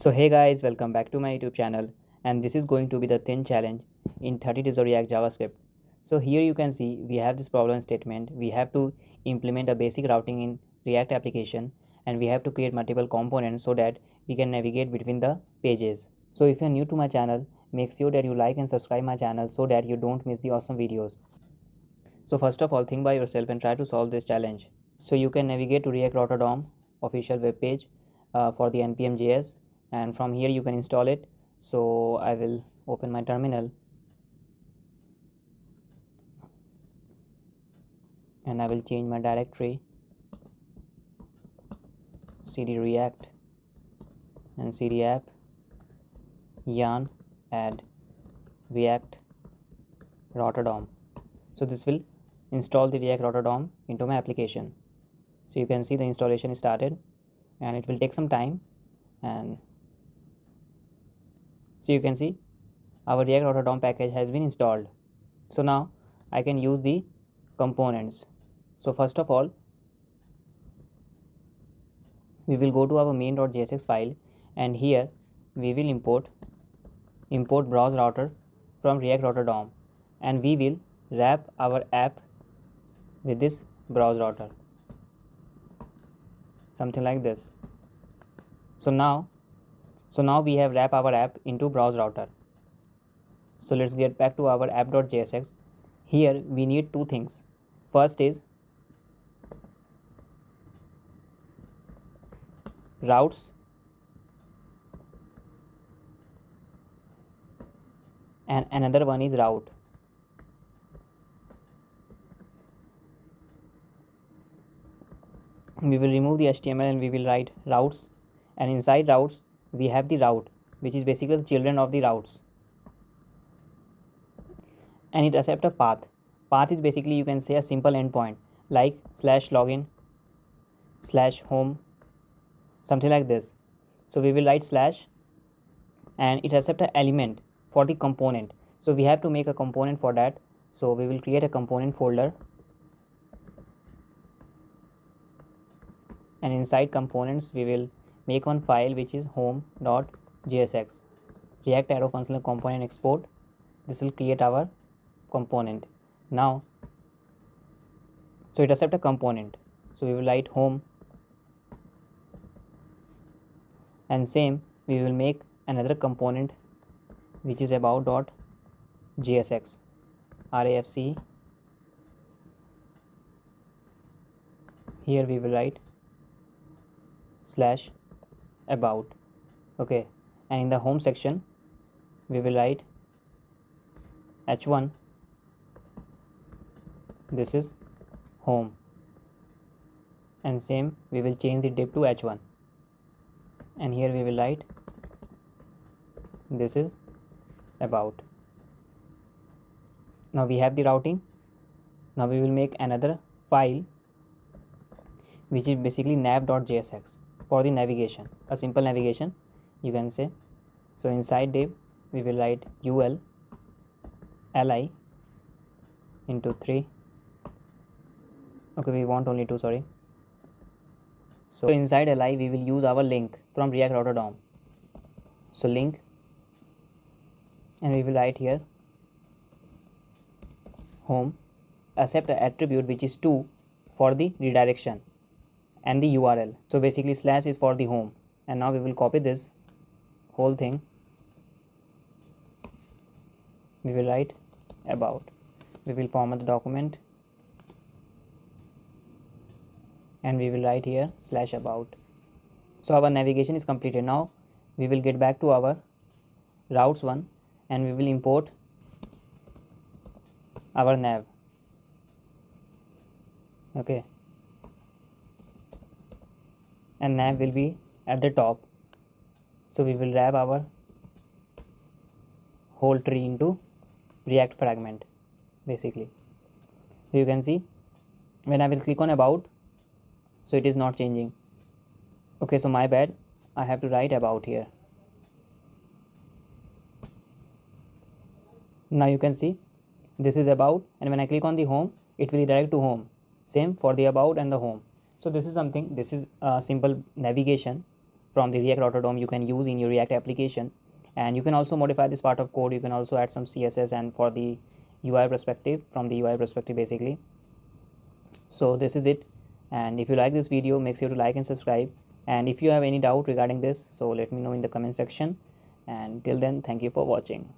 So hey guys, welcome back to my YouTube channel, and this is going to be the thin challenge in 30 days of React JavaScript. So here you can see we have this problem statement. We have to implement a basic routing in React application, and we have to create multiple components so that we can navigate between the pages. So if you're new to my channel, make sure that you like and subscribe my channel so that you don't miss the awesome videos. So first of all, think by yourself and try to solve this challenge. So you can navigate to React Rotterdam official web page for the npm.js, and from here you can install it. So I will open my terminal and I will change my directory cd react and cd app yarn add react Rotterdam. So this will install the React Rotterdam into my application. So you can see the installation is started and it will take some time, and so you can see our React Rotterdam package has been installed. So now I can use the components. So first of all, we will go to our main.jsx file, and here we will import browse router from React Rotterdam, and we will wrap our app with this browse router, something like this. So now we have wrapped our app into browse router. So let's get back to our app.jsx. Here we need two things. First is routes, and another one is route. We will remove the HTML and we will write routes, and inside routes we have the route, which is basically the children of the routes, and it accepts a path. Path is basically, you can say, a simple endpoint like /login /home, something like this. So we will write slash, and it accepts an element for the component. So we have to make a component for that. So we will create a component folder, and inside components we will make one file which is home.jsx, react arrow functional component export. This will create our component. Now, so it accepts a component, so we will write home, and same we will make another component which is about.jsx, rafc. Here we will write /about. Okay, and in the home section we will write h1, this is home, and same we will change the div to h1, and here we will write this is about. Now we have the routing. Now we will make another file which is basically nav.jsx for the navigation, a simple navigation you can say. So inside div we will write ul li into 3. Okay, we want only 2, sorry. So inside li we will use our link from React Rotterdam. So link, and we will write here home, accept an attribute which is 2 for the redirection, and the URL. So basically slash is for the home, and now we will copy this whole thing. We will write about. We will format the document, and we will write here /about. So our navigation is completed. Now we will get back to our routes one, and we will import our nav. Okay, and nav will be at the top. So we will wrap our whole tree into React fragment basically. So you can see when I will click on about, so it is not changing. Okay, so my bad, I have to write about here. Now you can see this is about, and when I click on the home it will redirect to home. Same for the about and the home. So this is something, this is a simple navigation from the React router DOM you can use in your React application. And you can also modify this part of code. You can also add some CSS and for the UI perspective, from the UI perspective basically. So this is it, and if you like this video, make sure to like and subscribe. And if you have any doubt regarding this, so let me know in the comment section. And till then, thank you for watching.